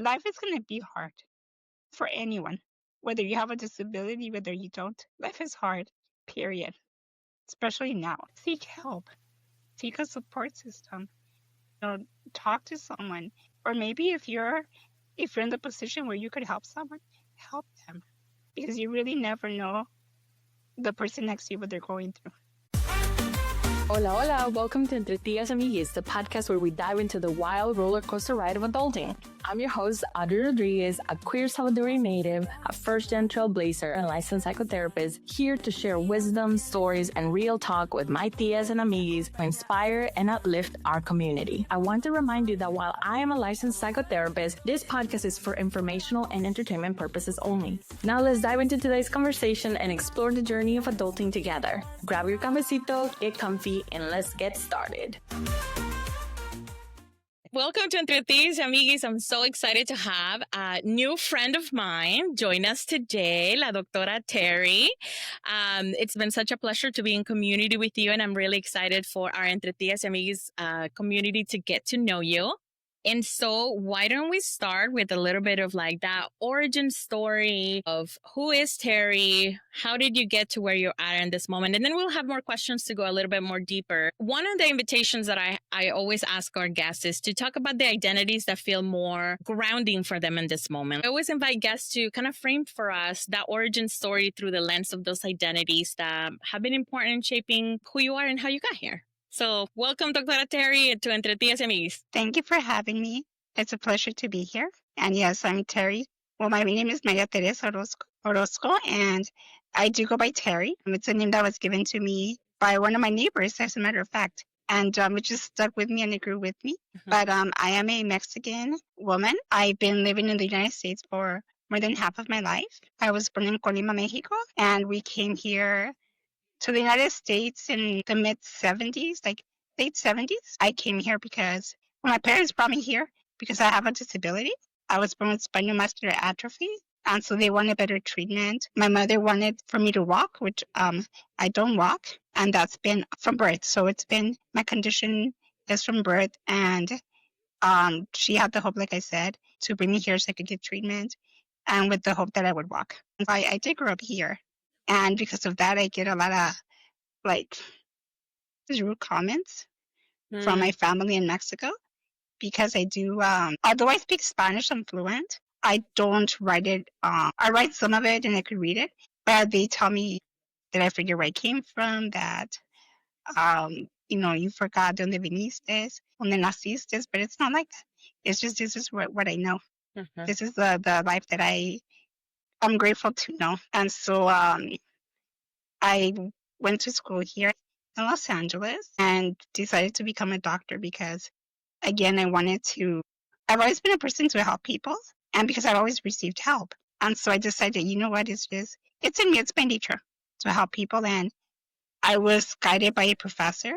life is going to be hard for anyone, whether you have a disability, whether you don't. Life is hard, period. Especially now. Seek help. Seek a support system. Talk to someone. Or maybe if you're in the position where you could help someone, help them. Because you really never know the person next to you what they're going through. Hola, hola. Welcome to Entre Tías y Amiguis, the podcast where we dive into the wild roller coaster ride of adulting. I'm your host, Adri Rodriguez, a queer Salvadorian native, a first-gen trailblazer, and licensed psychotherapist, here to share wisdom, stories, and real talk with my tías and amiguis to inspire and uplift our community. I want to remind you that while I am a licensed psychotherapist, this podcast is for informational and entertainment purposes only. Now let's dive into today's conversation and explore the journey of adulting together. Grab your cafecito, get comfy, and let's get started. Welcome to Entre Tías y Amiguis. I'm so excited to have a new friend of mine join us today, la doctora Terry. It's been such a pleasure to be in community with you, and I'm really excited for our Entre Tías y Amiguis community to get to know you. And so why don't we start with a little bit of like that origin story of who is Terry? How did you get to where you're at in this moment? And then we'll have more questions to go a little bit more deeper. One of the invitations that I always ask our guests is to talk about the identities that feel more grounding for them in this moment. I always invite guests to kind of frame for us that origin story through the lens of those identities that have been important in shaping who you are and how you got here. So welcome, Dr. Terry, to Entre Tías y Amiguis. Thank you for having me. It's a pleasure to be here. And yes, I'm Terry. Well, my name is Maria Teresa Orozco, and I do go by Terry. It's a name that was given to me by one of my neighbors, as a matter of fact. And it just stuck with me and it grew with me. Mm-hmm. But I am a Mexican woman. I've been living in the United States for more than half of my life. I was born in Colima, Mexico, and we came here to the United States in the mid-70s, like late 70s. I came here because my parents brought me here because I have a disability. I was born with spinal muscular atrophy, and so they wanted better treatment. My mother wanted for me to walk, which I don't walk, and that's been from birth. So it's been, my condition is from birth, and she had the hope, like I said, to bring me here so I could get treatment, and with the hope that I would walk. I did grow up here. And because of that, I get a lot of, rude comments from my family in Mexico. Because I do, although I speak Spanish, I'm fluent. I don't write it. I write some of it and I could read it. But they tell me that I forget where I came from, that, you forgot donde viniste, donde naciste. But it's not like that. It's just, this is what I know. Mm-hmm. This is the life that I'm grateful to know. And so I went to school here in Los Angeles and decided to become a doctor because, again, I've always been a person to help people, and because I've always received help. And so I decided, you know what, it's in me, it's my nature to help people. And I was guided by a professor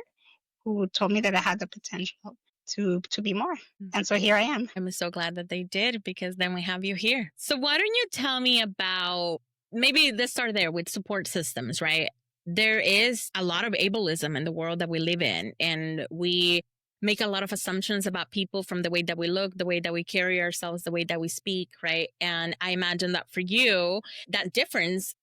who told me that I had the potential to be more. And so here I am. I'm so glad that they did, because then we have you here. So why don't you tell me about, maybe let's start there with support systems, right? There is a lot of ableism in the world that we live in, and we make a lot of assumptions about people from the way that we look, the way that we carry ourselves, the way that we speak, right? And I imagine that for you, that difference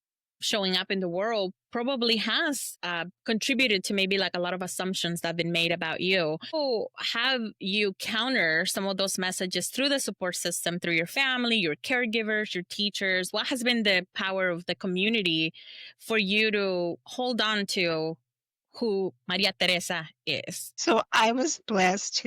showing up in the world probably has contributed to maybe like a lot of assumptions that have been made about you. How have you counter some of those messages through the support system, through your family, your caregivers, your teachers? What has been the power of the community for you to hold on to who Maria Teresa is? So I was blessed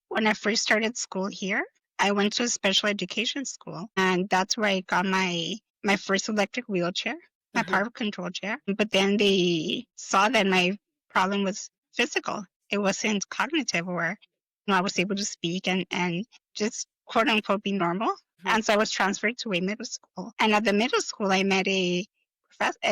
when I first started school here, I went to a special education school, and that's where I got my first electric wheelchair, my power control chair. But then they saw that my problem was physical. It wasn't cognitive, where I was able to speak and just quote unquote be normal. And so I was transferred to a middle school. And at the middle school, I met a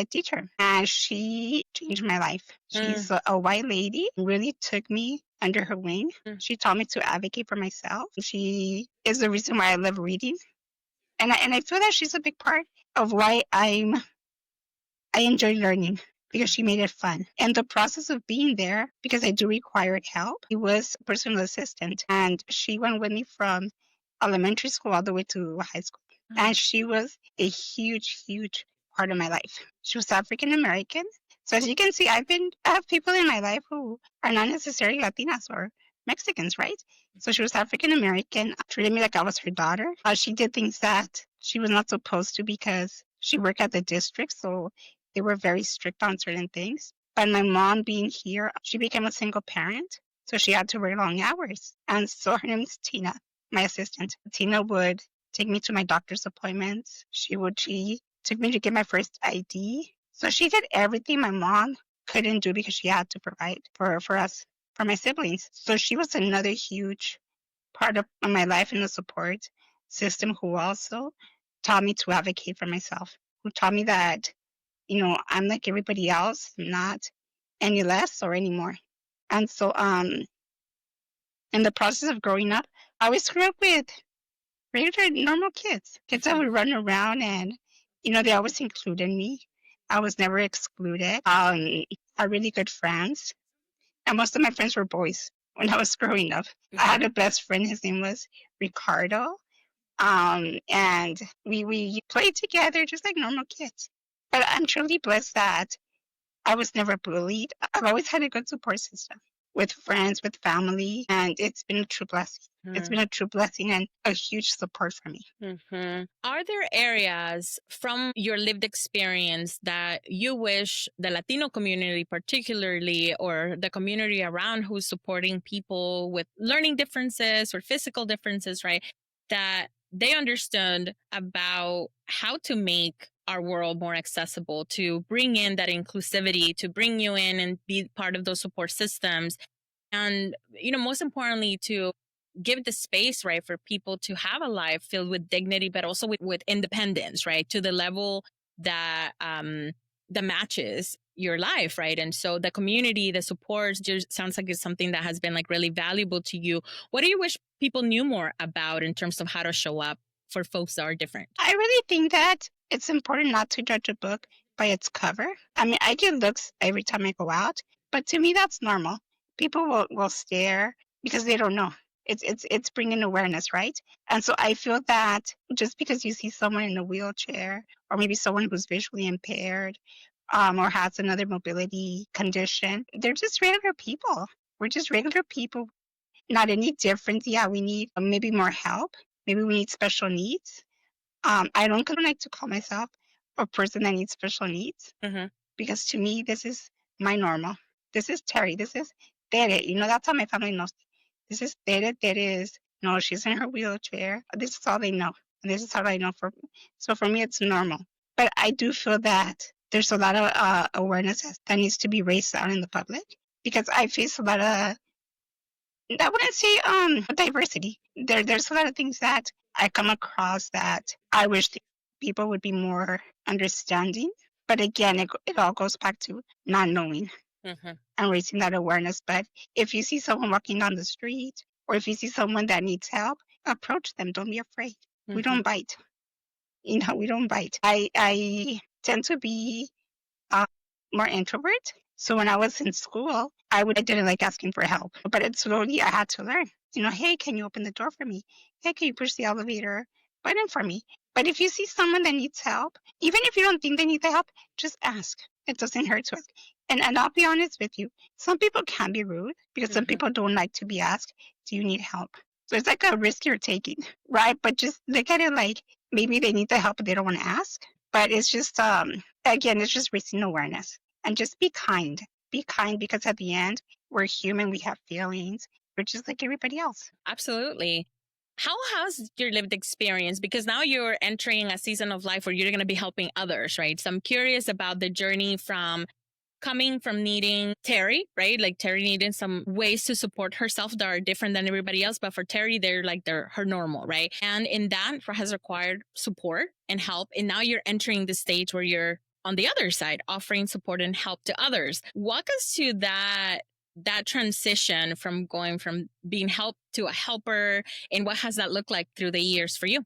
teacher, and she changed my life. She's a white lady, really took me under her wing. She taught me to advocate for myself. She is the reason why I love reading. And I feel that she's a big part of why I enjoy learning, because she made it fun. And the process of being there, because I do require help, it was a personal assistant. And she went with me from elementary school all the way to high school. And she was a huge, huge part of my life. She was African American. So as you can see, I have people in my life who are not necessarily Latinas or Mexicans, right? So she was African American, treated me like I was her daughter. She did things that she was not supposed to because she worked at the district, so they were very strict on certain things. But my mom being here, she became a single parent, so she had to work long hours. And so her name is Tina, my assistant. Tina would take me to my doctor's appointments. She took me to get my first ID. So she did everything my mom couldn't do because she had to provide for us, for my siblings. So she was another huge part of my life in the support system who also taught me to advocate for myself, who taught me that, I'm like everybody else, not any less or any more. And so in the process of growing up, I always grew up with regular normal kids that would run around and, they always included me. I was never excluded. I had really good friends. And most of my friends were boys when I was growing up. I had a best friend. His name was Ricardo. And we played together just like normal kids. But I'm truly blessed that I was never bullied. I've always had a good support system with friends, with family, and it's been a true blessing. It's been a true blessing and a huge support for me. Are there areas from your lived experience that you wish the Latino community particularly, or the community around who's supporting people with learning differences or physical differences, right, that they understood about how to make our world more accessible, to bring in that inclusivity, to bring you in and be part of those support systems, and most importantly, to give the space, right, for people to have a life filled with dignity, but also with independence, right, to the level that that matches your life, right? And so the community, the support, just sounds like it's something that has been like really valuable to you. What do you wish people knew more about in terms of how to show up for folks that are different? I really think that it's important not to judge a book by its cover. I mean, I get looks every time I go out, but to me, that's normal. People will stare because they don't know. It's bringing awareness, right? And so I feel that just because you see someone in a wheelchair or maybe someone who's visually impaired or has another mobility condition, they're just regular people. We're just regular people, not any different. Yeah, we need maybe more help. Maybe we need special needs. I don't like to call myself a person that needs special needs because to me, this is my normal. This is Terry. This is Tere. That's how my family knows. This is Tere. Tere is, no, she's in her wheelchair. This is all they know. And this is how I know so for me, it's normal. But I do feel that there's a lot of awareness that needs to be raised out in the public because I face a lot of, I wouldn't say diversity. There's a lot of things that I come across that I wish people would be more understanding. But again, it all goes back to not knowing and raising that awareness. But if you see someone walking down the street or if you see someone that needs help, approach them. Don't be afraid. We don't bite. We don't bite. I tend to be more introvert. So when I was in school, I didn't like asking for help, but slowly I had to learn. Hey, can you open the door for me? Hey, can you push the elevator button for me? But if you see someone that needs help, even if you don't think they need the help, just ask. It doesn't hurt to ask. And I'll be honest with you, some people can be rude because some people don't like to be asked, do you need help? So it's like a risk you're taking, right? But just look at it like maybe they need the help, but they don't want to ask. But it's just, again, it's just raising awareness. And just be kind. Be kind because at the end, we're human. We have feelings. We're just like everybody else. Absolutely. How has your lived experience, because now you're entering a season of life where you're going to be helping others, right? So I'm curious about the journey from coming from needing Terry, right? Like Terry needing some ways to support herself that are different than everybody else. But for Terry, they're her normal, right? And in that has required support and help. And now you're entering the stage where you're on the other side, offering support and help to others. Walk us to that transition from going from being helped to a helper, and what has that looked like through the years for you?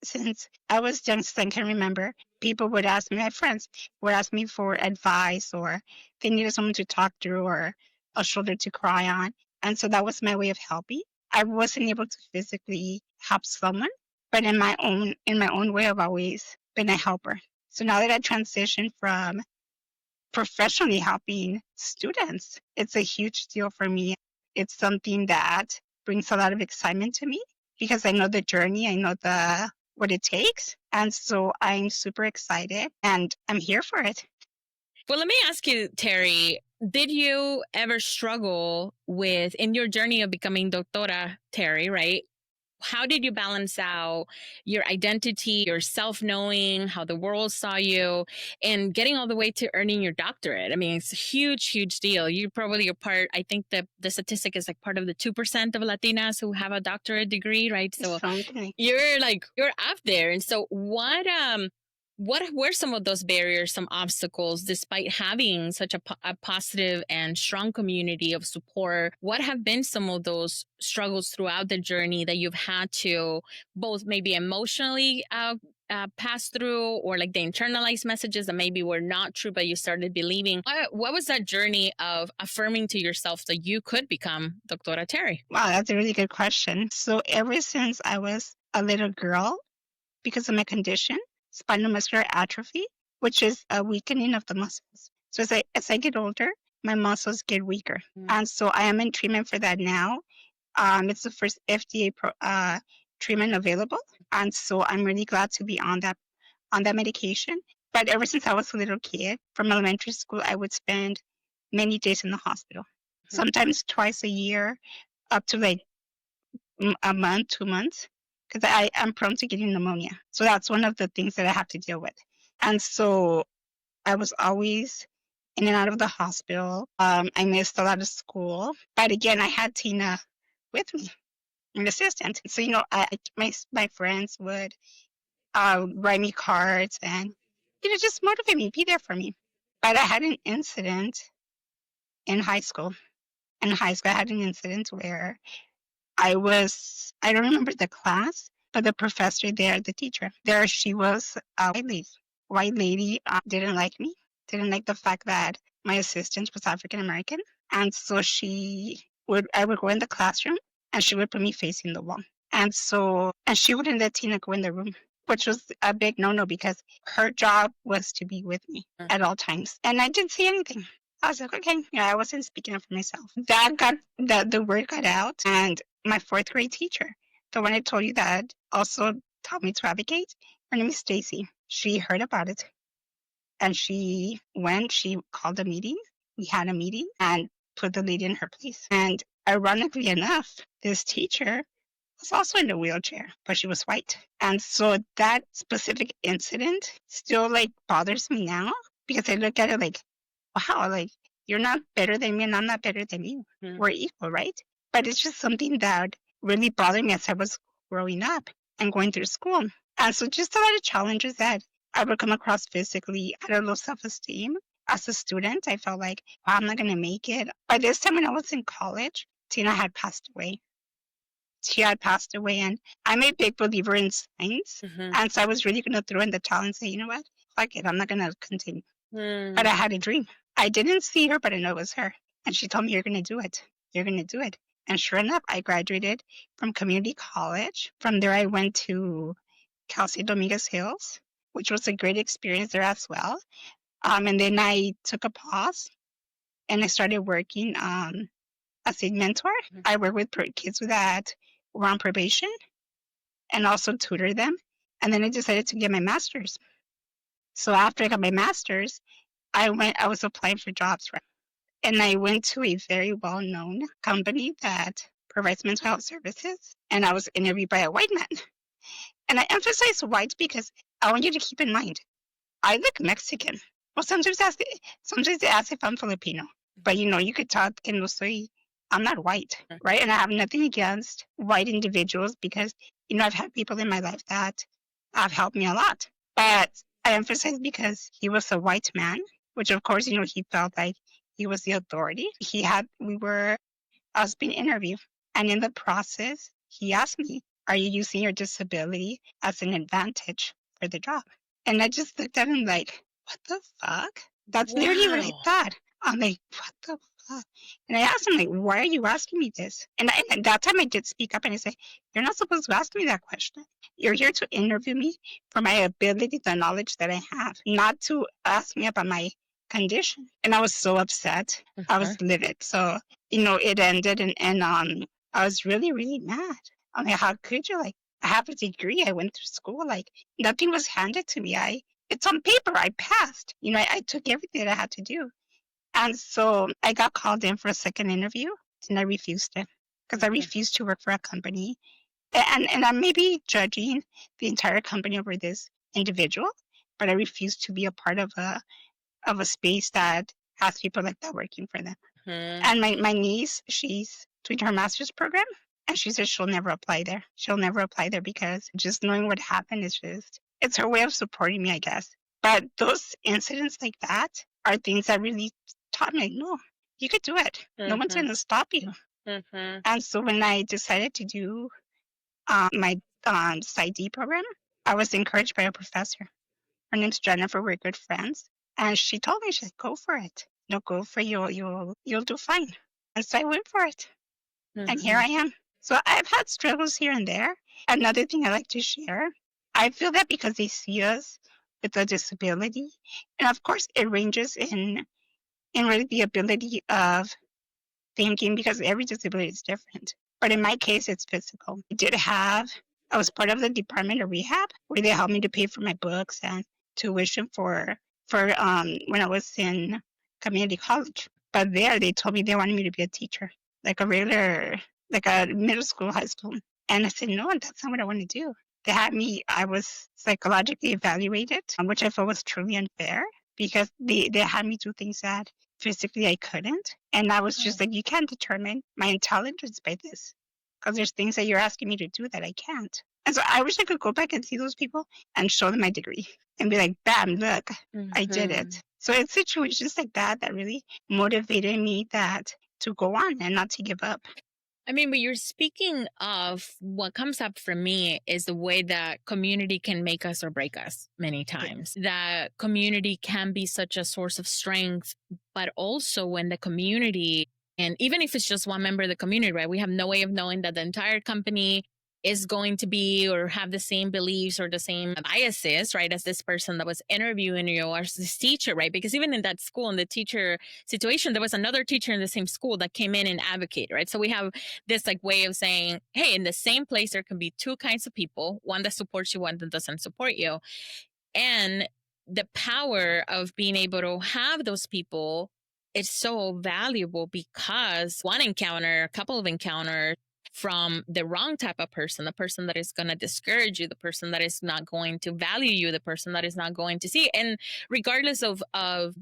Since I was young, since I can remember, people would ask me, my friends would ask me for advice or they needed someone to talk through or a shoulder to cry on. And so that was my way of helping. I wasn't able to physically help someone, but in my own way, I've always been a helper. So now that I transitioned from professionally helping students, it's a huge deal for me. It's something that brings a lot of excitement to me because I know the journey, I know the what it takes. And so I'm super excited and I'm here for it. Well, let me ask you, Terry, did you ever struggle with, in your journey of becoming doctora, Terry, right? How did you balance out your identity, your self knowing, how the world saw you, and getting all the way to earning your doctorate? I mean, it's a huge, huge deal. You probably are part, I think the statistic is like part of the 2% of Latinas who have a doctorate degree, right? So Something. you're up there. And so what were some of those barriers, some obstacles, despite having such a positive and strong community of support? What have been some of those struggles throughout the journey that you've had to both maybe emotionally pass through, or like the internalized messages that maybe were not true, but you started believing? What was that journey of affirming to yourself that you could become Doctora Terry? Wow, that's a really good question. So ever since I was a little girl, because of my condition, spinal muscular atrophy, which is a weakening of the muscles. So as I get older, my muscles get weaker. And so I am in treatment for that now. It's the first FDA treatment available. And so I'm really glad to be on that medication. But ever since I was a little kid, from elementary school, I would spend many days in the hospital, sometimes twice a year, up to like a month, 2 months, because I am prone to getting pneumonia. So that's one of the things that I have to deal with. And so I was always in and out of the hospital. I missed a lot of school. But again, I had Tina with me, an assistant. So, my friends would write me cards and, just motivate me, be there for me. But I had an incident in high school. In high school, I had an incident where I don't remember the class, but the professor there, the teacher there, she was a white lady. White lady didn't like me, didn't like the fact that my assistant was African American. And so I would go in the classroom and she would put me facing the wall. And she wouldn't let Tina go in the room, which was a big no-no because her job was to be with me at all times. And I didn't say anything. I was like, okay, I wasn't speaking up for myself. The word got out, and my fourth grade teacher, the one I told you that also taught me to advocate, her name is Stacy. She heard about it, and she called a meeting. We had a meeting and put the lady in her place. And ironically enough, this teacher was also in a wheelchair, but she was white. And so that specific incident still bothers me now because I look at it like, wow, you're not better than me and I'm not better than you. We're equal, right? But it's just something that really bothered me as I was growing up and going through school. And so just a lot of challenges that I would come across physically. I had a low self-esteem. As a student, I felt like, wow, I'm not going to make it. By this time when I was in college, Tina had passed away. She had passed away, and I'm a big believer in signs. And so I was really going to throw in the towel and say, you know what? Fuck it. I'm not going to continue. But I had a dream. I didn't see her, but I know it was her. And she told me, you're going to do it. You're going to do it. And sure enough, I graduated from community college. From there, I went to Cal State Dominguez Hills, which was a great experience there as well. And then I took a pause and I started working as a mentor. I work with kids that were on probation and also tutor them. And then I decided to get my master's. So after I got my master's, I was applying for jobs, right? And I went to a very well-known company that provides mental health services. And I was interviewed by a white man. And I emphasize white because I want you to keep in mind, I look Mexican. Well, sometimes they ask if I'm Filipino. But you could talk que no soy, I'm not white, right? And I have nothing against white individuals because, I've had people in my life that have helped me a lot. But I emphasize because he was a white man, which of course, he felt like he was the authority. I was being interviewed. And in the process, he asked me, are you using your disability as an advantage for the job? And I just looked at him like, what the fuck? That's literally what I thought. I'm like, what the blah. And I asked him, like, why are you asking me this? And at that time I did speak up and I said, you're not supposed to ask me that question. You're here to interview me for my ability, the knowledge that I have, not to ask me about my condition. And I was so upset. I was livid. So, it ended and I was really, really mad. I'm like, how could you? Like, I have a degree. I went through school. Like, nothing was handed to me. It's on paper. I passed. I took everything that I had to do. And so I got called in for a second interview and I refused it because I refused to work for a company. And I may be judging the entire company over this individual, but I refuse to be a part of a space that has people like that working for them. And my niece, she's doing her master's program, and she says she'll never apply there. She'll never apply there because just knowing what happened is it's her way of supporting me, I guess. But those incidents like that are things that really taught me, like, no, you could do it. No one's going to stop you. And so when I decided to do my PsyD program, I was encouraged by a professor. Her name's Jennifer. We're good friends. And she told me, she said, go for it. Go for it. You'll do fine. And so I went for it. And here I am. So I've had struggles here and there. Another thing I like to share, I feel that because they see us with a disability, and of course it ranges in really the ability of thinking because every disability is different. But in my case, it's physical. I was part of the department of rehab where they helped me to pay for my books and tuition for when I was in community college. But there they told me they wanted me to be a teacher, like a regular, like a middle school, high school. And I said, no, that's not what I want to do. I was psychologically evaluated, which I felt was truly unfair because they had me do things that physically I couldn't. And I was just like, you can't determine my intelligence by this because there's things that you're asking me to do that I can't. And so I wish I could go back and see those people and show them my degree and be like, bam, look, I did it. So it's situations like that that really motivated me to go on and not to give up. I mean, but you're speaking of what comes up for me is the way that community can make us or break us many times. That community can be such a source of strength, but also when the community, and even if it's just one member of the community, right? We have no way of knowing that the entire company is going to be or have the same beliefs or the same biases, right, as this person that was interviewing you or this teacher, right? Because even in that school, in the teacher situation, there was another teacher in the same school that came in and advocated, right? So we have this like way of saying, hey, in the same place, there can be two kinds of people, one that supports you, one that doesn't support you. And the power of being able to have those people is so valuable because one encounter, a couple of encounters, from the wrong type of person, the person that is going to discourage you, the person that is not going to value you, the person that is not going to see. And regardless of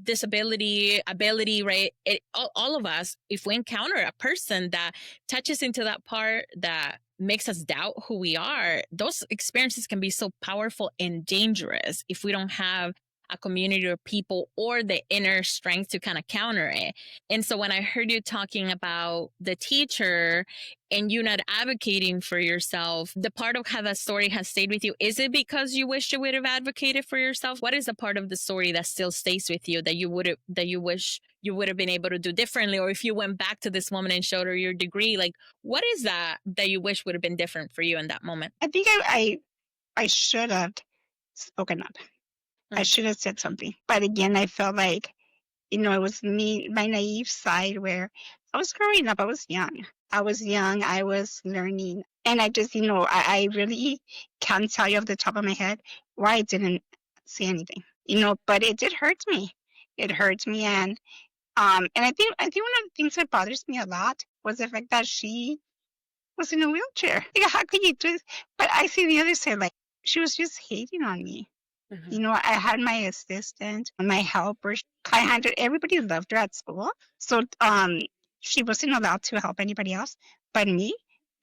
disability, ability, right? All of us, if we encounter a person that touches into that part that makes us doubt who we are, those experiences can be so powerful and dangerous if we don't have a community of people or the inner strength to kind of counter it. And so when I heard you talking about the teacher and you not advocating for yourself, the part of how that story has stayed with you, is it because you wish you would have advocated for yourself? What is the part of the story that still stays with you that you wish you would have been able to do differently? Or if you went back to this woman and showed her your degree, like what is that you wish would have been different for you in that moment? I think I should have spoken up. I should have said something. But again, I felt like, it was me, my naive side where I was growing up. I was young. I was learning. And I just, I really can't tell you off the top of my head why I didn't say anything, but it did hurt me. It hurt me. And I think one of the things that bothers me a lot was the fact that she was in a wheelchair. Like, how could you do this? But I see the other side, like, she was just hating on me. I had my assistant, my helper. Everybody loved her at school. So she wasn't allowed to help anybody else but me.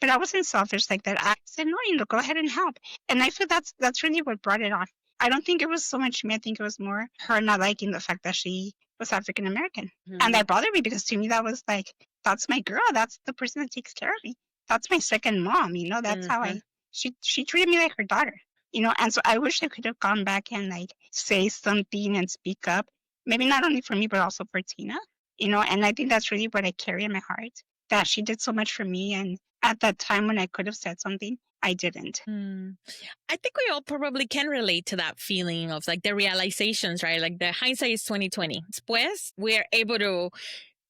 But I wasn't selfish like that. I said, no, go ahead and help. And I feel that's really what brought it on. I don't think it was so much me. I think it was more her not liking the fact that she was African American. And that bothered me because to me, that was like, that's my girl. That's the person that takes care of me. That's my second mom. That's how she treated me like her daughter. And so I wish I could have gone back and like say something and speak up. Maybe not only for me, but also for Tina. and I think that's really what I carry in my heart, that she did so much for me. And at that time when I could have said something, I didn't. I think we all probably can relate to that feeling of like the realizations, right? Like the hindsight is 2020. Después, we are able to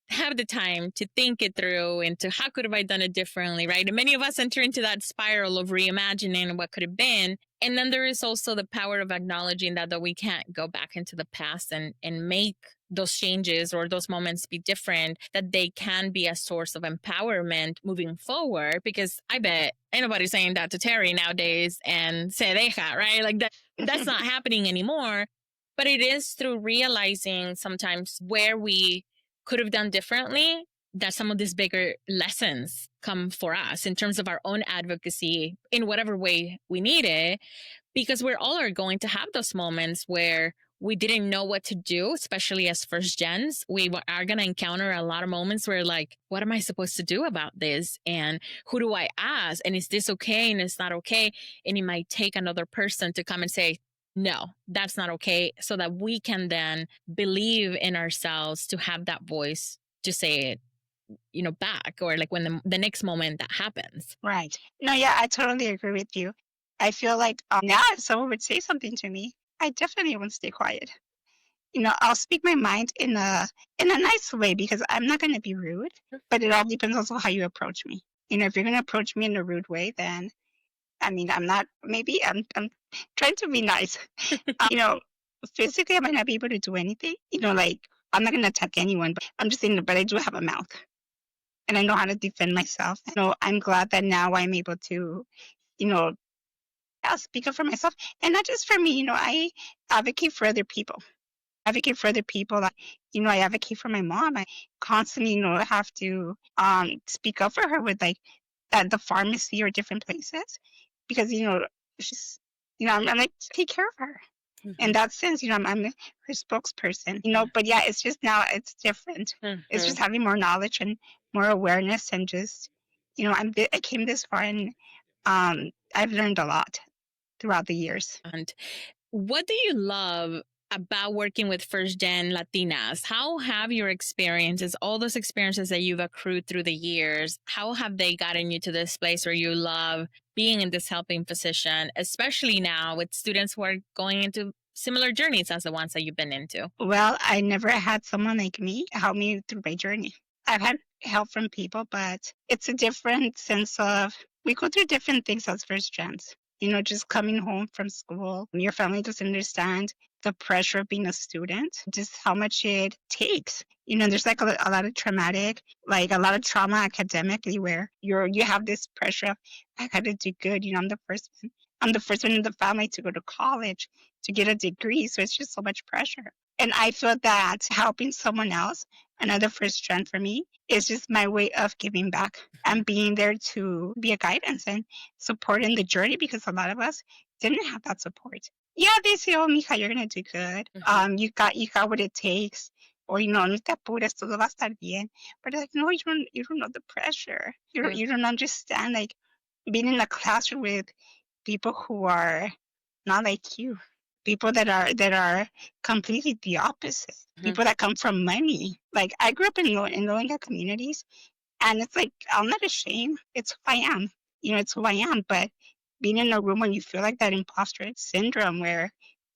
have the time to think it through and to how could have I done it differently, right? And many of us enter into that spiral of reimagining what could have been. And then there is also the power of acknowledging that though we can't go back into the past and make those changes or those moments be different, that they can be a source of empowerment moving forward. Because I bet ain't nobody saying that to Terry nowadays and se deja, right? Like that's not happening anymore. But it is through realizing sometimes where we could have done differently that some of these bigger lessons come for us in terms of our own advocacy in whatever way we need it, because we're all are going to have those moments where we didn't know what to do, especially as first gens. We are going to encounter a lot of moments where like, what am I supposed to do about this? And who do I ask? And is this okay? And it's not okay. And it might take another person to come and say, no, that's not okay. So that we can then believe in ourselves to have that voice to say it, back, or like when the next moment that happens. Right. No, yeah, I totally agree with you. I feel like now if someone would say something to me, I definitely won't stay quiet. I'll speak my mind in a nice way, because I'm not going to be rude, but it all depends also how you approach me. If you're going to approach me in a rude way, then I'm not, maybe I'm trying to be nice. Physically I might not be able to do anything, like I'm not going to attack anyone, but I'm just saying, but I do have a mouth and I know how to defend myself. I'm glad that now I'm able to, I'll speak up for myself, and not just for me. I advocate for other people. I advocate for my mom. I constantly, have to speak up for her with like at the pharmacy or different places, because she's, I'm like, take care of her. In that sense, I'm her spokesperson. But yeah, it's just now it's different. It's just having more knowledge and more awareness, and just I came this far, and I've learned a lot throughout the years. And what do you love about working with first gen Latinas? How have your experiences, all those experiences that you've accrued through the years, how have they gotten you to this place where you love being in this helping position, especially now with students who are going into similar journeys as the ones that you've been into? Well, I never had someone like me help me through my journey. I've had help from people, but it's a different sense of, we go through different things as first gens. Just coming home from school, your family doesn't understand the pressure of being a student, just how much it takes. There's like a lot of traumatic, like a lot of trauma academically, where you have this pressure of, I got to do good. I'm the first one. I'm the first one in the family to go to college, to get a degree. So it's just so much pressure. And I feel that helping someone else, another first gen for me, is just my way of giving back and being there to be a guidance and support in the journey, because a lot of us didn't have that support. Yeah, they say, "Oh, mija, you're gonna do good. You got what it takes." Or no te apures, todo va a estar bien. But like, no, you don't know the pressure. You don't understand, like, being in a classroom with people who are not like you, people that are completely the opposite, people that come from money. Like, I grew up in low income communities, and it's like, I'm not ashamed. It's who I am. It's who I am. But being in a room when you feel like that imposter syndrome, where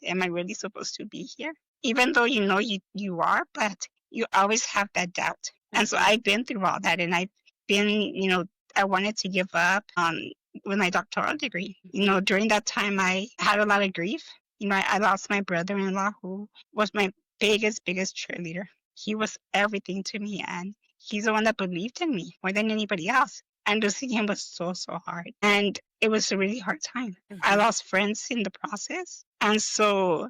am I really supposed to be here? Even though you are, but you always have that doubt. And so I've been through all that, and I've been, I wanted to give up with my doctoral degree. During that time, I had a lot of grief. I lost my brother-in-law, who was my biggest cheerleader. He was everything to me, and he's the one that believed in me more than anybody else. And losing him was so hard. And it was a really hard time. I lost friends in the process. And so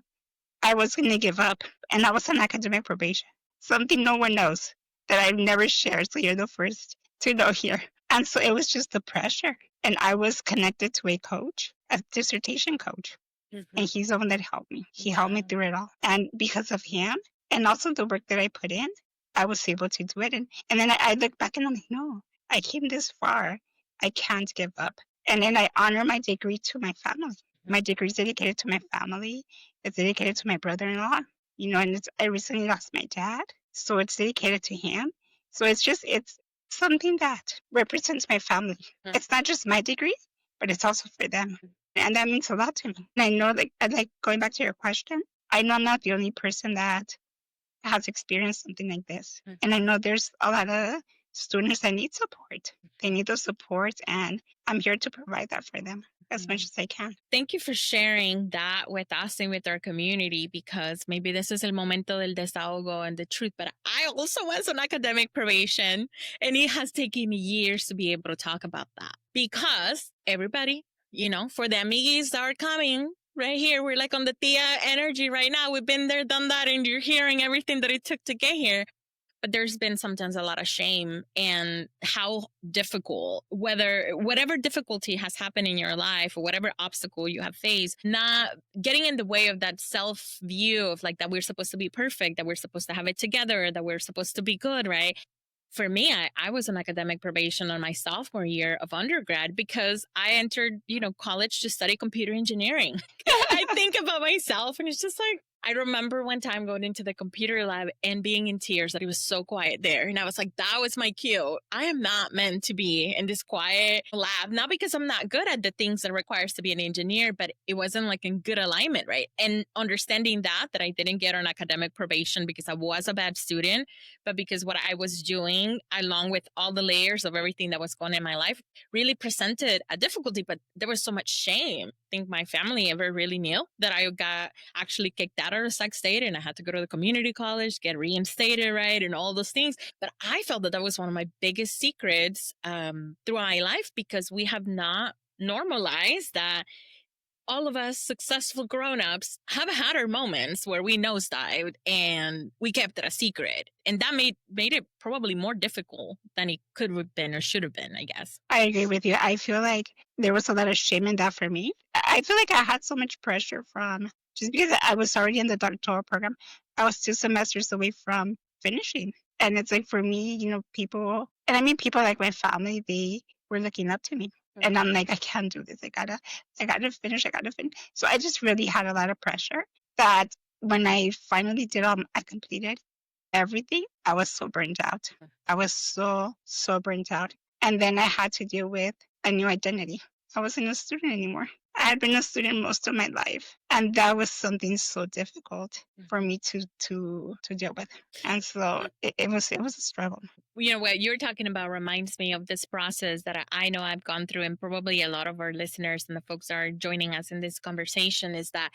I was going to give up. And I was on academic probation, something no one knows, that I've never shared. So you're the first to know here. And so it was just the pressure. And I was connected to a coach, a dissertation coach. And he's the one that helped me. He helped me through it all. And because of him, and also the work that I put in, I was able to do it. And then I look back and I'm like, no, I came this far. I can't give up. And then I honor my degree to my family. My degree is dedicated to my family. It's dedicated to my brother-in-law. And I recently lost my dad. So it's dedicated to him. So it's something that represents my family. It's not just my degree, but it's also for them. And that means a lot to me. And I know, like going back to your question, I know I'm not the only person that has experienced something like this. And I know there's a lot of students that need support. They need the support, and I'm here to provide that for them as much as I can. Thank you for sharing that with us and with our community, because maybe this is el momento del desahogo and the truth. But I also was on academic probation, and it has taken me years to be able to talk about that, because everybody, for the amiguis that are coming right here, we're like on the tia energy right now. We've been there, done that, and you're hearing everything that it took to get here. But there's been sometimes a lot of shame, and how difficult, whatever difficulty has happened in your life or whatever obstacle you have faced, not getting in the way of that self view of like that we're supposed to be perfect, that we're supposed to have it together, that we're supposed to be good, right? For me, I was on academic probation on my sophomore year of undergrad because I entered, college to study computer engineering. I think about myself and it's just like, I remember one time going into the computer lab and being in tears that it was so quiet there. And I was like, that was my cue. I am not meant to be in this quiet lab, not because I'm not good at the things that it requires to be an engineer, but it wasn't like in good alignment, right? And understanding that I didn't get on academic probation because I was a bad student, but because what I was doing, along with all the layers of everything that was going on in my life, really presented a difficulty. But there was so much shame. I think my family ever really knew that I got actually kicked out of Sac State and I had to go to the community college, get reinstated, right? And all those things. But I felt that was one of my biggest secrets through my life, because we have not normalized that all of us successful grown-ups have had our moments where we nosedived and we kept it a secret. And that made it probably more difficult than it could have been or should have been, I guess. I agree with you. I feel like there was a lot of shame in that for me. I feel like I had so much pressure from just because I was already in the doctoral program. I was 2 semesters away from finishing. And it's like for me, people like my family, they were looking up to me. And I'm like, I can't do this. I gotta finish. So I just really had a lot of pressure that when I finally I completed everything. I was so burnt out. I was so burnt out. And then I had to deal with a new identity. I wasn't a student anymore. I had been a student most of my life. And that was something so difficult for me to deal with. And so it was a struggle. What you're talking about reminds me of this process that I know I've gone through, and probably a lot of our listeners and the folks that are joining us in this conversation, is that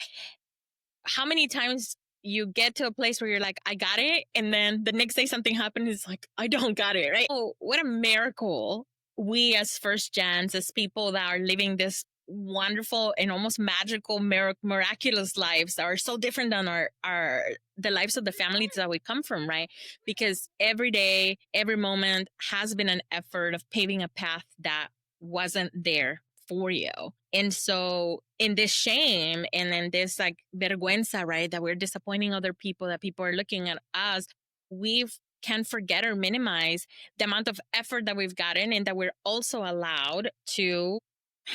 how many times you get to a place where you're like, I got it. And then the next day something happens, it's like, I don't got it, right? Oh, what a miracle. We as first gens, as people that are living this wonderful and almost magical, miraculous lives that are so different than the lives of the families that we come from, right? Because every day, every moment has been an effort of paving a path that wasn't there for you. And so in this shame and in this like vergüenza, right, that we're disappointing other people, that people are looking at us, we can forget or minimize the amount of effort that we've gotten, and that we're also allowed to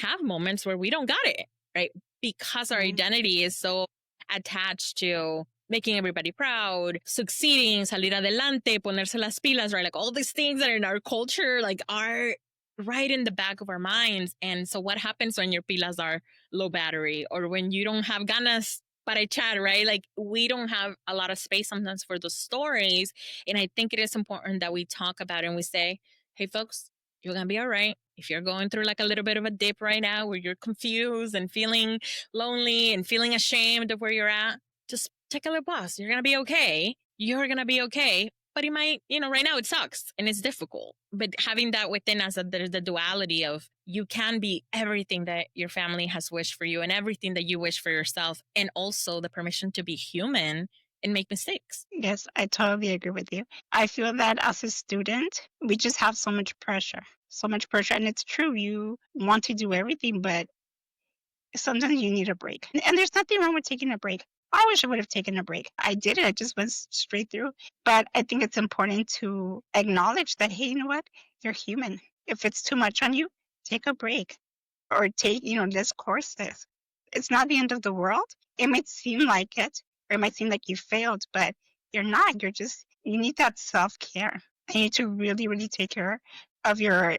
have moments where we don't got it, right? Because our identity is so attached to making everybody proud, succeeding, salir adelante, ponerse las pilas, right? Like all these things that are in our culture, like are right in the back of our minds. And so what happens when your pilas are low battery, or when you don't have ganas para echar, right? Like we don't have a lot of space sometimes for those stories. And I think it is important that we talk about it and we say, hey folks, you're going to be all right. If you're going through like a little bit of a dip right now where you're confused and feeling lonely and feeling ashamed of where you're at, just take a little pause. You're going to be okay. You're going to be okay. But it might, right now it sucks and it's difficult. But having that within us, that there's the duality of you can be everything that your family has wished for you and everything that you wish for yourself, and also the permission to be human and make mistakes. Yes, I totally agree with you. I feel that as a student, we just have so much pressure. And it's true, you want to do everything, but sometimes you need a break. And there's nothing wrong with taking a break. I wish I would have taken a break. I did it. I just went straight through. But I think it's important to acknowledge that, hey, you know what? You're human. If it's too much on you, take a break or let's course this. It's not the end of the world. It might seem like it, or it might seem like you failed, but you're not. you need that self-care. You need to really, really take care of your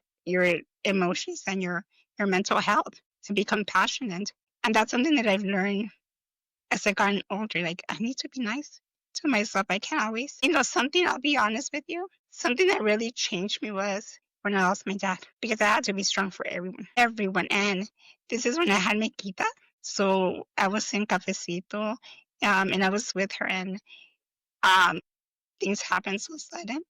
emotions and your mental health, to be compassionate. And that's something that I've learned as I've gotten older. Like, I need to be nice to myself. I can't always, something, I'll be honest with you, something that really changed me was when I lost my dad, because I had to be strong for everyone. And this is when I had my Kita. So I was in Cafecito, and I was with her, and um, things happened so sudden.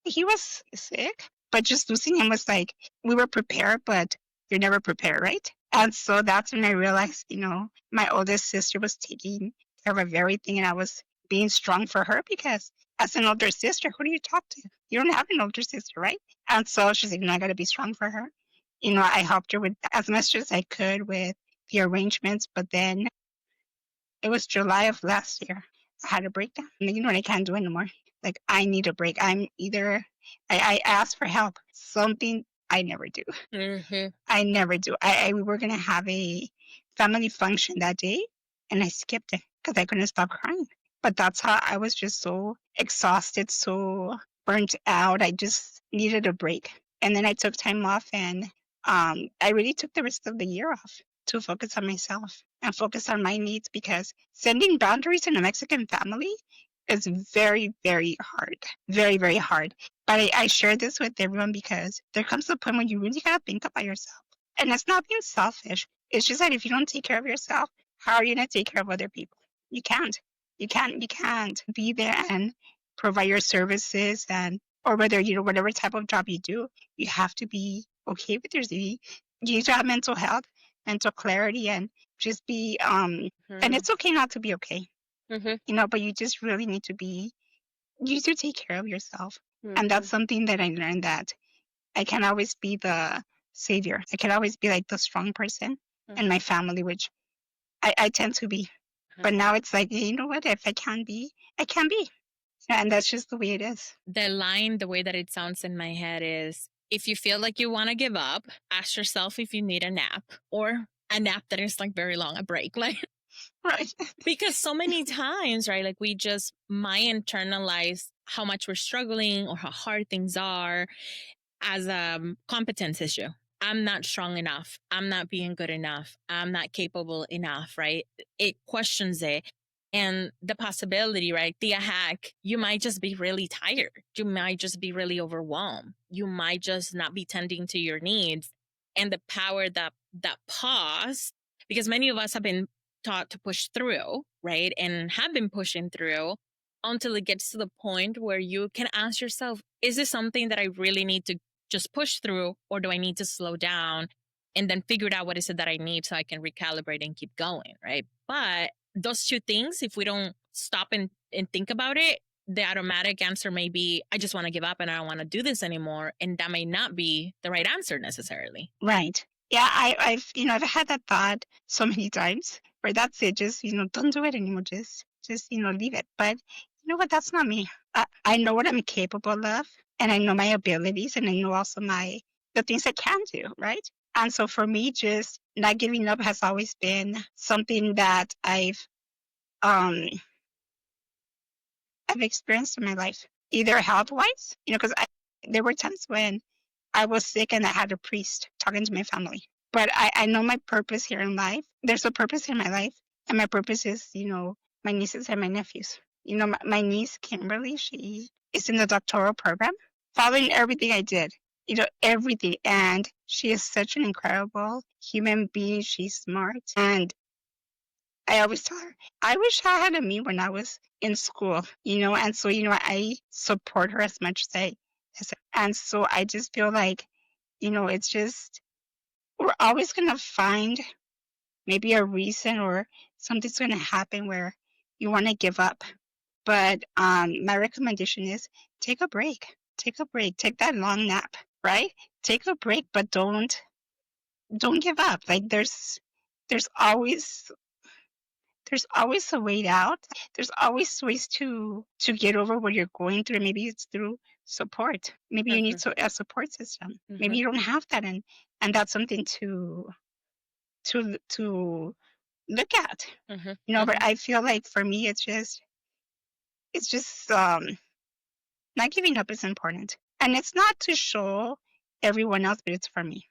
He was sick, but just losing him was like, we were prepared, but you're never prepared, right? And so that's when I realized, my oldest sister was taking care of everything, and I was being strong for her, because as an older sister, who do you talk to? You don't have an older sister, right? And so she's like, I got to be strong for her. I helped her with as much as I could with the arrangements, but then it was July of last year. I had a breakdown. And I can't do it anymore. Like, I need a break. I asked for help. Something I never do. Mm-hmm. I never do. We were going to have a family function that day, and I skipped it because I couldn't stop crying. But that's how I was, just so exhausted, so burnt out. I just needed a break. And then I took time off, and I really took the rest of the year off to focus on myself and focus on my needs, because sending boundaries in a Mexican family is very, very hard. Very, very hard. But I share this with everyone, because there comes a point when you really gotta think about yourself. And it's not being selfish. It's just that if you don't take care of yourself, how are you gonna take care of other people? You can't. You can't be there and provide your services, and or whether whatever type of job you do, you have to be okay with yourself. You need to have mental health, mental clarity, and just be and it's okay not to be okay. But you just really need to be you need to take care of yourself. And that's something that I learned, that I can't always be the savior. I can always be like the strong person in my family, which I tend to be. But now it's like, you know what? If I can be, I can be. And that's just the way it is. The line, the way that it sounds in my head is, if you feel like you want to give up, ask yourself if you need a nap, or a nap that is like very long, a break. Like, Right. because so many times, right, like we just might internalize how much we're struggling or how hard things are as a competence issue. I'm not strong enough. I'm not being good enough. I'm not capable enough, right? It questions it. And the possibility, right? The hack, you might just be really tired. You might just be really overwhelmed. You might just not be tending to your needs. And the power that pause, because many of us have been taught to push through, right? And have been pushing through until it gets to the point where you can ask yourself, is this something that I really need to just push through, or do I need to slow down and then figure out what is it that I need so I can recalibrate and keep going, right? But those two things, if we don't stop and think about it, the automatic answer may be, I just want to give up and I don't want to do this anymore. And that may not be the right answer necessarily. Right. Yeah, I've had that thought so many times, where that's it. Just, don't do it anymore. Just, leave it. But you know what? That's not me. I know what I'm capable of, and I know my abilities, and I know also the things I can do, right? And so for me, just not giving up has always been something that um I've experienced in my life, either health wise, because there were times when I was sick and I had a priest talking to my family. But I know my purpose here in life. There's a purpose in my life, and my purpose is, my nieces and my nephews. My niece Kimberly, she is in the doctoral program, following everything I did. Everything. And she is such an incredible human being. She's smart. And I always tell her, I wish I had a me when I was in school, and so, I support her as much and so I just feel like, it's just, we're always going to find maybe a reason, or something's going to happen where you want to give up. But my recommendation is, take a break, take that long nap, right? Take a break, but don't give up. Like, there's always a way out. There's always ways to get over what you're going through. Maybe it's through support. Maybe you need a support system. Maybe you don't have that, and that's something to look at. But I feel like for me, it's just not giving up is important. And it's not to show everyone else, but it's for me.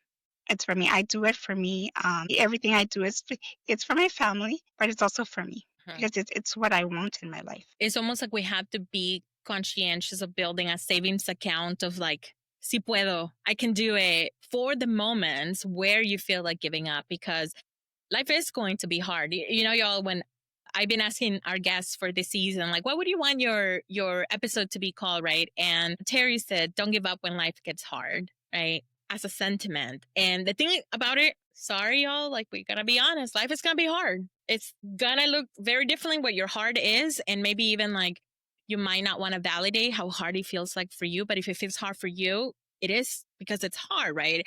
It's for me. I do it for me. Everything I do it's for my family, but it's also for me because it's what I want in my life. It's almost like we have to be conscientious of building a savings account of like, si puedo, I can do it for the moments where you feel like giving up, because life is going to be hard. You know, y'all, when I've been asking our guests for this season, like, what would you want your episode to be called, right? And Terry said, don't give up when life gets hard, right? As a sentiment. And the thing about it, sorry, y'all, like, we gotta be honest, life is gonna be hard. It's gonna look very differently what your heart is. And maybe even like, you might not want to validate how hard it feels like for you, but if it feels hard for you, it is because it's hard, right?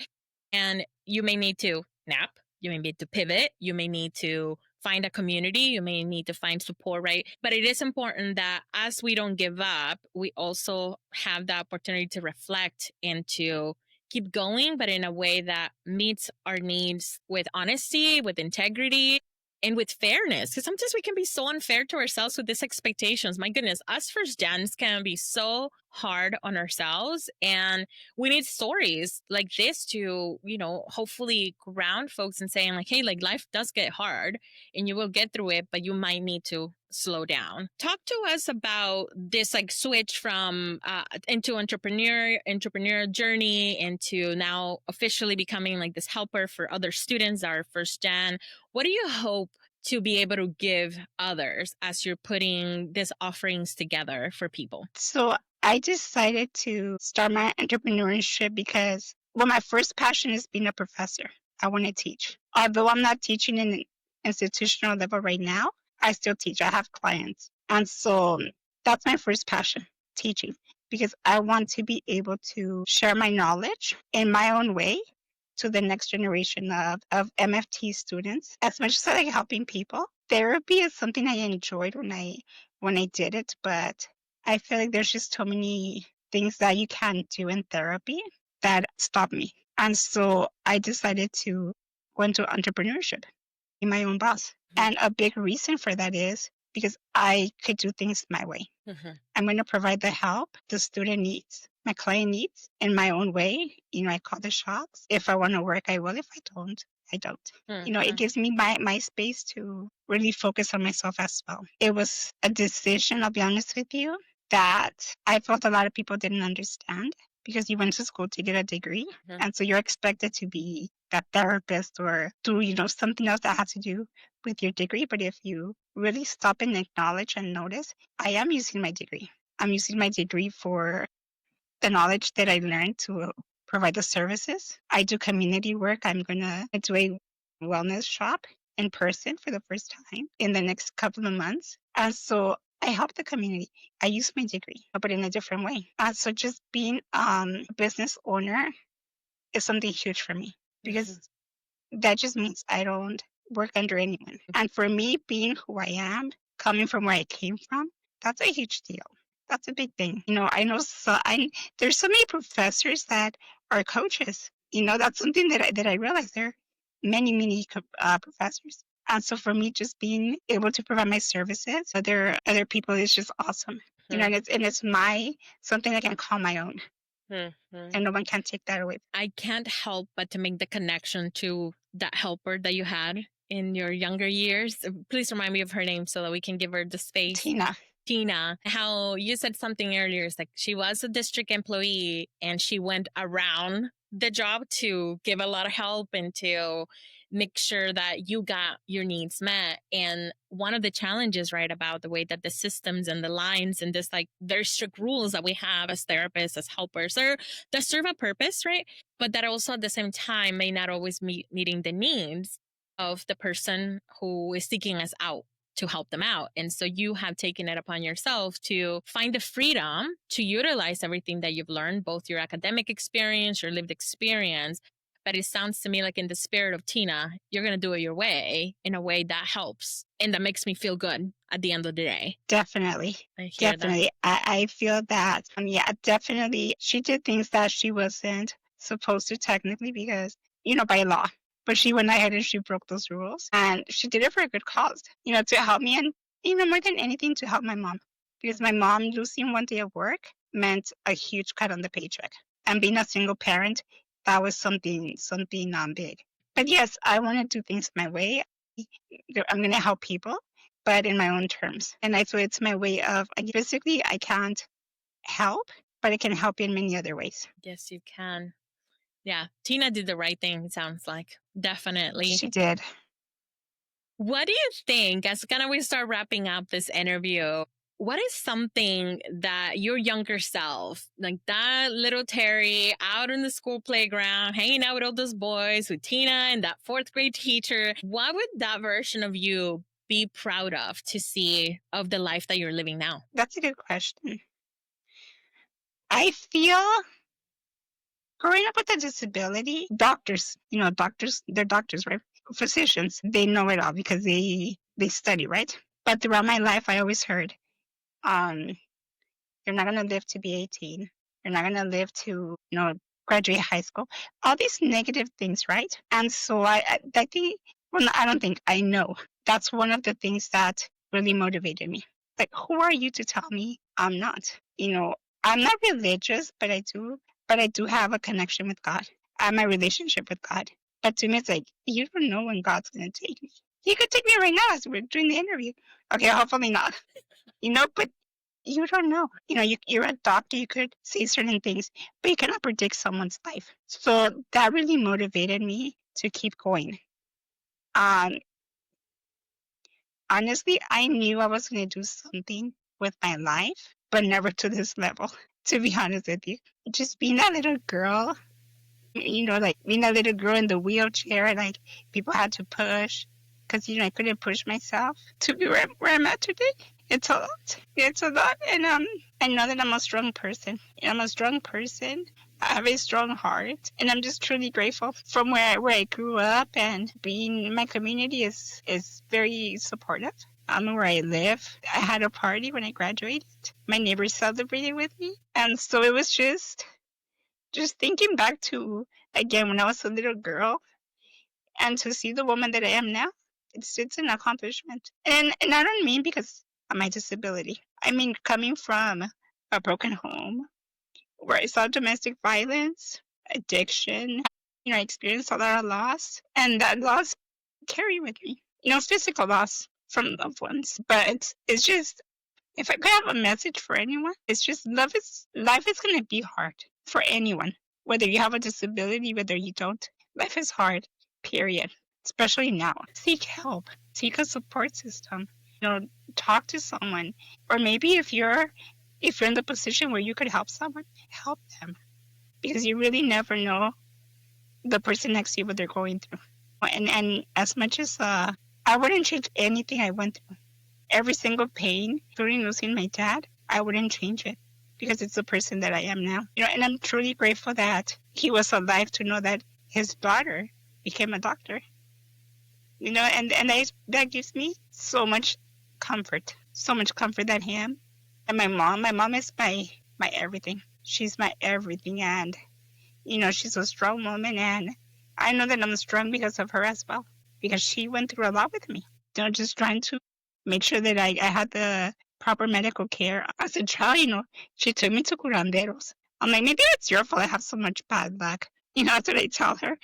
And you may need to nap, you may need to pivot, you may need to find a community, you may need to find support, right? But it is important that as we don't give up, we also have the opportunity to reflect and to keep going, but in a way that meets our needs with honesty, with integrity, and with fairness. Because sometimes we can be so unfair to ourselves with these expectations. My goodness, us first gens can be so hard on ourselves. And we need stories like this to, you know, hopefully ground folks and saying like, hey, like life does get hard and you will get through it, but you might need to slow down. Talk to us about this like switch from into entrepreneur journey into now officially becoming like this helper for other students that are first gen. What do you hope to be able to give others as you're putting these offerings together for people? So I decided to start my entrepreneurship because, well, my first passion is being a professor. I want to teach. Although I'm not teaching in an institutional level right now, I still teach. I have clients. And so that's my first passion, teaching, because I want to be able to share my knowledge in my own way to the next generation of MFT students. As much as I like helping people, therapy is something I enjoyed when I did it, but I feel like there's just so many things that you can do in therapy that stop me. And so I decided to go into entrepreneurship, be my own boss. And a big reason for that is because I could do things my way. I'm going to provide the help the student needs, my client needs in my own way. You know, I call the shots. If I want to work, I will. If I don't, I don't. You know, it gives me my space to really focus on myself as well. It was a decision, I'll be honest with you, that I felt a lot of people didn't understand because you went to school to get a degree. And so you're expected to be that therapist or do, you know, something else that has to do with your degree. But if you really stop and acknowledge and notice, I am using my degree. I'm using my degree for the knowledge that I learned to provide the services. I do community work. I'm going to do a wellness shop in person for the first time in the next couple of months. And so I help the community. I use my degree, but in a different way. So just being a business owner is something huge for me because that just means I don't work under anyone. And for me, being who I am, coming from where I came from, that's a huge deal. That's a big thing. You know, I know there's so many professors that are coaches. You know, that's something that I realized there are many professors. And so for me, just being able to provide my services to other people is just awesome. You know, and it's something I can call my own. And no one can take that away. I can't help but to make the connection to that helper that you had in your younger years. Please remind me of her name so that we can give her the space. Tina, how you said something earlier. It's like she was a district employee and she went around the job to give a lot of help and to make sure that you got your needs met. And one of the challenges, right, about the way that the systems and the lines and this, like, there's strict rules that we have as therapists, as helpers, that serve a purpose, right? But that also at the same time may not always meeting the needs of the person who is seeking us out to help them out. And so you have taken it upon yourself to find the freedom to utilize everything that you've learned, both your academic experience, your lived experience. But it sounds to me like in the spirit of Tina, you're going to do it your way in a way that helps and that makes me feel good at the end of the day. Definitely. I feel that. Definitely. She did things that she wasn't supposed to technically because, you know, by law. But she went ahead and she broke those rules. And she did it for a good cause, you know, to help me and, you know, more than anything, to help my mom. Because my mom losing one day of work meant a huge cut on the paycheck. And being a single parent, that was something big. But yes, I want to do things my way. I'm going to help people, but in my own terms. And I feel it's my way of, physically, I can't help, but I can help in many other ways. Yes, you can. Yeah, Tina did the right thing, it sounds like. Definitely. She did. What do you think, as kind of we start wrapping up this interview, what is something that your younger self, like that little Terry out in the school playground, hanging out with all those boys, with Tina and that fourth grade teacher, what would that version of you be proud of to see of the life that you're living now? That's a good question. I feel growing up with a disability, doctors, they're doctors, right? Physicians, they know it all because they study, right? But throughout my life, I always heard, you're not going to live to be 18. You're not going to live to, graduate high school. All these negative things, right? And so I think, well, I don't think, I know that's one of the things that really motivated me. Like, who are you to tell me I'm not? I'm not religious, but I do have a connection with God. I have my relationship with God. But to me, it's like, you don't know when God's going to take me. He could take me right now as we're doing the interview. Okay, hopefully not. But you don't know. You're a doctor, you could say certain things, but you cannot predict someone's life. So that really motivated me to keep going. Honestly, I knew I was going to do something with my life, but never to this level, to be honest with you. Just being that little girl, like being that little girl in the wheelchair, like people had to push because, I couldn't push myself to be where I'm at today. It's a lot. It's a lot. And I know that I'm a strong person. I'm a strong person. I have a strong heart, and I'm just truly grateful from where I grew up, and being my community is very supportive. Where I live, I had a party when I graduated. My neighbors celebrated with me, and so it was just thinking back to, again, when I was a little girl, and to see the woman that I am now. It's an accomplishment, and I don't mean because of my disability. I mean coming from a broken home, where I saw domestic violence, addiction. I experienced a lot of loss, and that loss carry with me. Physical loss from loved ones. But it's just, if I could have a message for anyone, it's just life is going to be hard for anyone, whether you have a disability, whether you don't. Life is hard, period. Especially now. Seek help. Seek a support system. Talk to someone, or maybe if you're in the position where you could help someone, help them, because you really never know the person next to you what they're going through. And as much as I wouldn't change anything I went through, every single pain, including losing my dad, I wouldn't change it because it's the person that I am now. And I'm truly grateful that he was alive to know that his daughter became a doctor. And that gives me so much comfort that him and my mom is my everything. She's my everything, and she's a strong woman, and I know that I'm strong because of her as well, because she went through a lot with me. Just trying to make sure that I had the proper medical care. As a child, she took me to curanderos. I'm like, maybe it's your fault I have so much bad luck. That's what I tell her.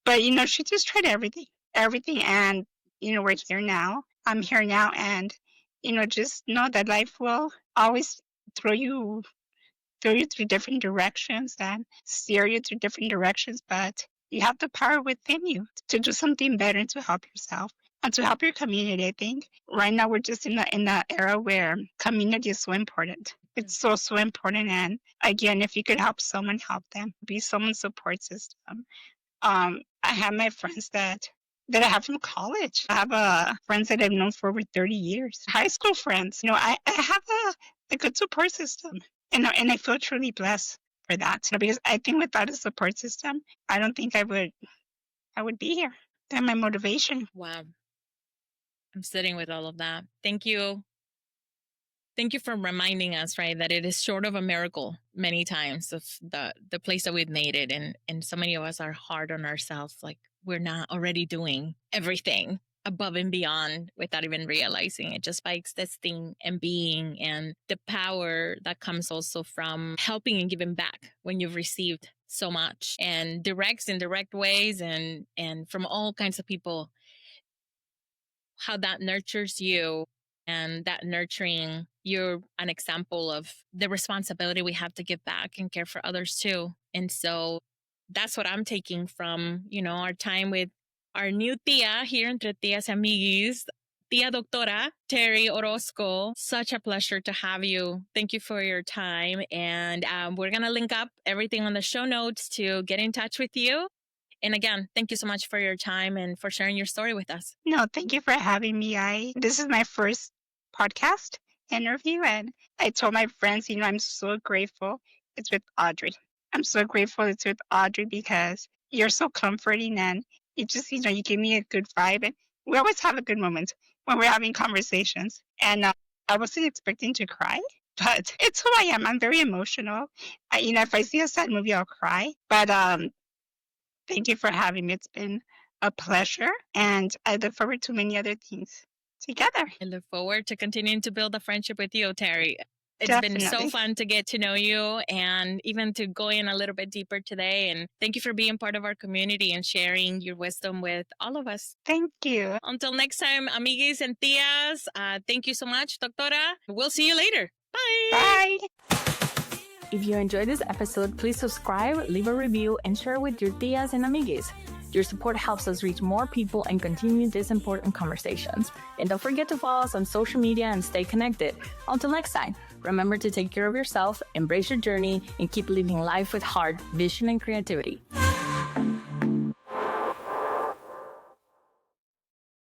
But she just tried everything, and we're here now. I'm here now, and just know that life will always throw you through different directions and steer you through different directions, but you have the power within you to do something better, to help yourself and to help your community. I think right now we're just in the era where community is so important. It's so important. And again, if you could help someone, help them. Be someone's support system. I have my friends that I have from college. I have friends that I've known for over 30 years. High school friends. I have a good support system. And I feel truly blessed for that. Because I think without a support system, I don't think I would be here. That's my motivation. Wow. I'm sitting with all of that. Thank you. Thank you for reminding us, right, that it is short of a miracle many times of the place that we've made it. And so many of us are hard on ourselves, like we're not already doing everything above and beyond without even realizing it, just by existing and being, and the power that comes also from helping and giving back when you've received so much, and direct and indirect ways, and from all kinds of people, how that nurtures you, and that nurturing, you're an example of the responsibility we have to give back and care for others too. And so that's what I'm taking from, our time with our new tia here, Entre Tías y Amiguis, Tia Doctora Terry Orozco. Such a pleasure to have you. Thank you for your time. And we're going to link up everything on the show notes to get in touch with you. And again, thank you so much for your time and for sharing your story with us. No, thank you for having me. This is my first podcast interview, and I told my friends, I'm so grateful it's with Audrey. I'm so grateful it's with Audrey because you're so comforting, and you just, you give me a good vibe, and we always have a good moment when we're having conversations. And I wasn't expecting to cry, but it's who I am. I'm very emotional. If I see a sad movie, I'll cry. But thank you for having me. It's been a pleasure, and I look forward to many other things together. I look forward to continuing to build a friendship with you, Terry. It's Definitely. been so fun to get to know you, and even to go in a little bit deeper today. And thank you for being part of our community and sharing your wisdom with all of us. Thank you. Until next time, amiguis and tias, thank you so much, doctora. We'll see you later. Bye. Bye. If you enjoyed this episode, please subscribe, leave a review, and share with your tias and amiguis. Your support helps us reach more people and continue these important conversations. And don't forget to follow us on social media and stay connected. Until next time, remember to take care of yourself, embrace your journey, and keep living life with heart, vision, and creativity.